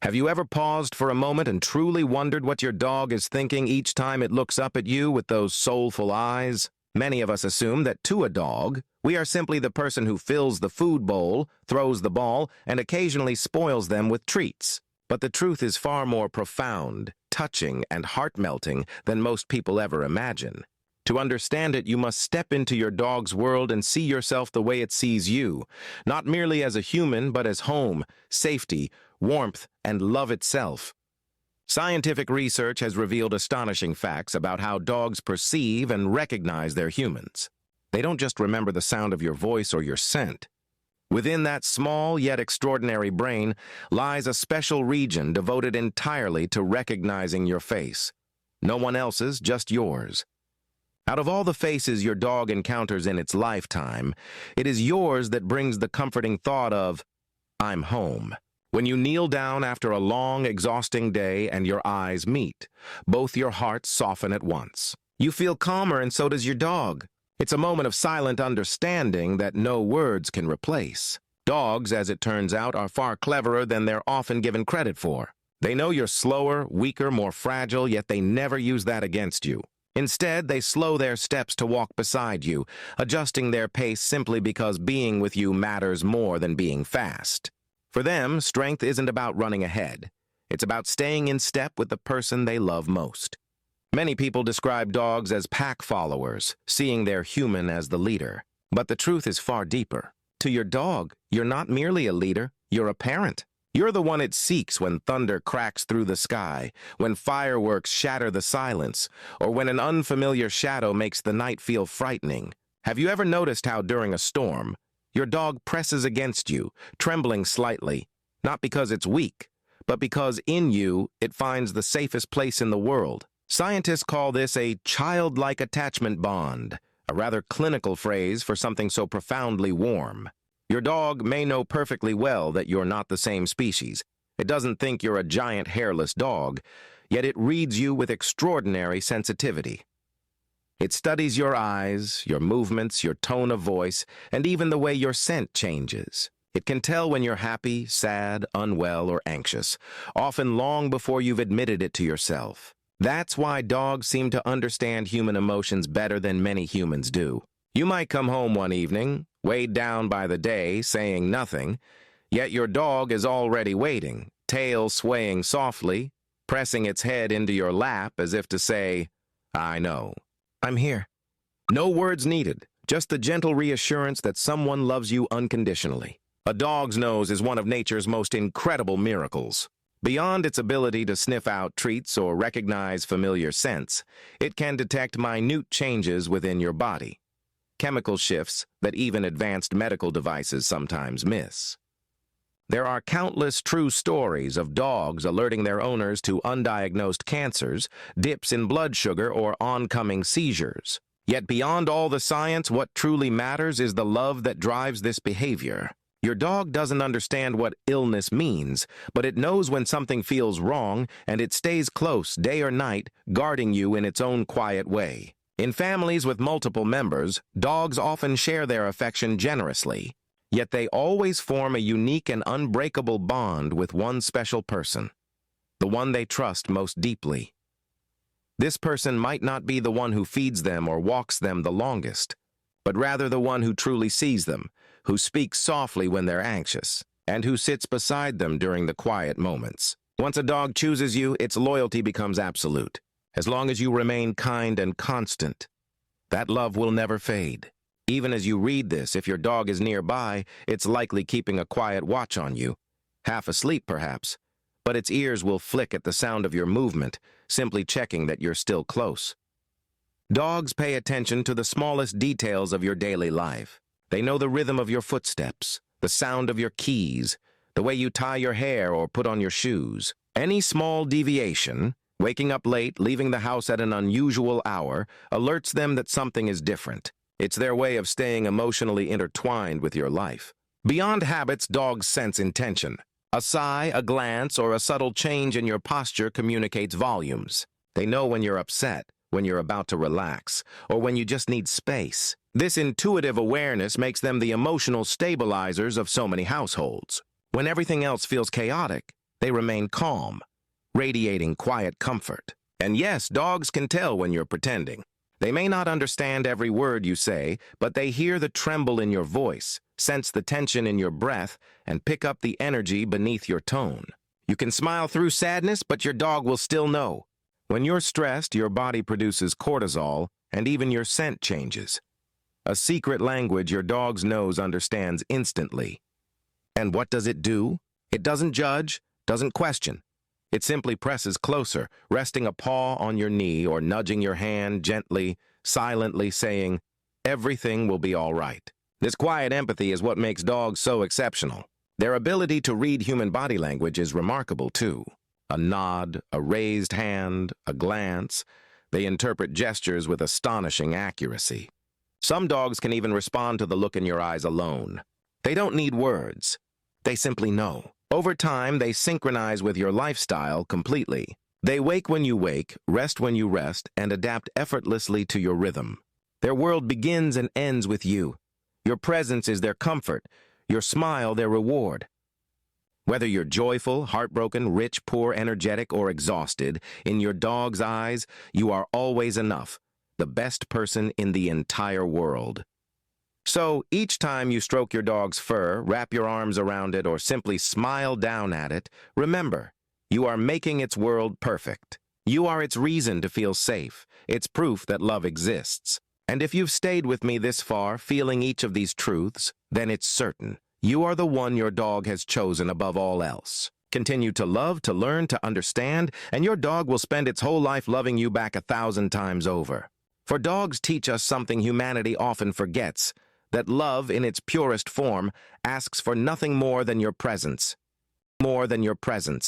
Have you ever paused for a moment and truly wondered what your dog is thinking each time it looks up at you with those soulful eyes? Many of us assume that to a dog, we are simply the person who fills the food bowl, throws the ball, and occasionally spoils them with treats. But the truth is far more profound, touching, and heart-melting than most people ever imagine. To understand it, you must step into your dog's world and see yourself the way it sees you, not merely as a human, but as home, safety, warmth, and love itself. Scientific research has revealed astonishing facts about how dogs perceive and recognize their humans. They don't just remember the sound of your voice or your scent. Within that small yet extraordinary brain lies a special region devoted entirely to recognizing your face. No one else's, just yours. Out of all the faces your dog encounters in its lifetime, it is yours that brings the comforting thought of, "I'm home." When you kneel down after a long, exhausting day and your eyes meet, both your hearts soften at once. You feel calmer, and so does your dog. It's a moment of silent understanding that no words can replace. Dogs, as it turns out, are far cleverer than they're often given credit for. They know you're slower, weaker, more fragile, yet they never use that against you. Instead, they slow their steps to walk beside you, adjusting their pace simply because being with you matters more than being fast. For them, strength isn't about running ahead. It's about staying in step with the person they love most. Many people describe dogs as pack followers, seeing their human as the leader. But the truth is far deeper. To your dog, you're not merely a leader, you're a parent. You're the one it seeks when thunder cracks through the sky, when fireworks shatter the silence, or when an unfamiliar shadow makes the night feel frightening. Have you ever noticed how during a storm, your dog presses against you, trembling slightly, not because it's weak, but because in you it finds the safest place in the world? Scientists call this a childlike attachment bond, a rather clinical phrase for something so profoundly warm. Your dog may know perfectly well that you're not the same species. It doesn't think you're a giant hairless dog, yet it reads you with extraordinary sensitivity. It studies your eyes, your movements, your tone of voice, and even the way your scent changes. It can tell when you're happy, sad, unwell, or anxious, often long before you've admitted it to yourself. That's why dogs seem to understand human emotions better than many humans do. You might come home one evening, weighed down by the day, saying nothing, yet your dog is already waiting, tail swaying softly, pressing its head into your lap as if to say, "I know. I'm here." No words needed, just the gentle reassurance that someone loves you unconditionally. A dog's nose is one of nature's most incredible miracles. Beyond its ability to sniff out treats or recognize familiar scents, it can detect minute changes within your body. Chemical shifts that even advanced medical devices sometimes miss. There are countless true stories of dogs alerting their owners to undiagnosed cancers, dips in blood sugar, or oncoming seizures. Yet beyond all the science, what truly matters is the love that drives this behavior. Your dog doesn't understand what illness means, but it knows when something feels wrong, and it stays close day or night, guarding you in its own quiet way. In families with multiple members, dogs often share their affection generously, yet they always form a unique and unbreakable bond with one special person, the one they trust most deeply. This person might not be the one who feeds them or walks them the longest, but rather the one who truly sees them, who speaks softly when they're anxious, and who sits beside them during the quiet moments. Once a dog chooses you, its loyalty becomes absolute. As long as you remain kind and constant, that love will never fade. Even as you read this, if your dog is nearby, it's likely keeping a quiet watch on you, half asleep perhaps, but its ears will flick at the sound of your movement, simply checking that you're still close. Dogs pay attention to the smallest details of your daily life. They know the rhythm of your footsteps, the sound of your keys, the way you tie your hair or put on your shoes. Any small deviation, waking up late, leaving the house at an unusual hour, alerts them that something is different. It's their way of staying emotionally intertwined with your life. Beyond habits, dogs sense intention. A sigh, a glance, or a subtle change in your posture communicates volumes. They know when you're upset, when you're about to relax, or when you just need space. This intuitive awareness makes them the emotional stabilizers of so many households. When everything else feels chaotic, They remain calm, radiating quiet comfort. And yes, dogs can tell when you're pretending. They may not understand every word you say, but they hear the tremble in your voice, sense the tension in your breath, and pick up the energy beneath your tone. You can smile through sadness, but your dog will still know. When you're stressed, your body produces cortisol, and even your scent changes. A secret language your dog's nose understands instantly. And what does it do? It doesn't judge, doesn't question. It simply presses closer, resting a paw on your knee or nudging your hand gently, silently saying, "Everything will be all right." This quiet empathy is what makes dogs so exceptional. Their ability to read human body language is remarkable, too. A nod, a raised hand, a glance. They interpret gestures with astonishing accuracy. Some dogs can even respond to the look in your eyes alone. They don't need words. They simply know. Over time, they synchronize with your lifestyle completely. They wake when you wake, rest when you rest, and adapt effortlessly to your rhythm. Their world begins and ends with you. Your presence is their comfort, your smile their reward. Whether you're joyful, heartbroken, rich, poor, energetic, or exhausted, in your dog's eyes, you are always enough, the best person in the entire world. So, each time you stroke your dog's fur, wrap your arms around it, or simply smile down at it, remember, you are making its world perfect. You are its reason to feel safe, its proof that love exists. And if you've stayed with me this far, feeling each of these truths, then it's certain. You are the one your dog has chosen above all else. Continue to love, to learn, to understand, and your dog will spend its whole life loving you back 1,000 times over. For dogs teach us something humanity often forgets, that love, in its purest form, asks for nothing more than your presence. More than your presence.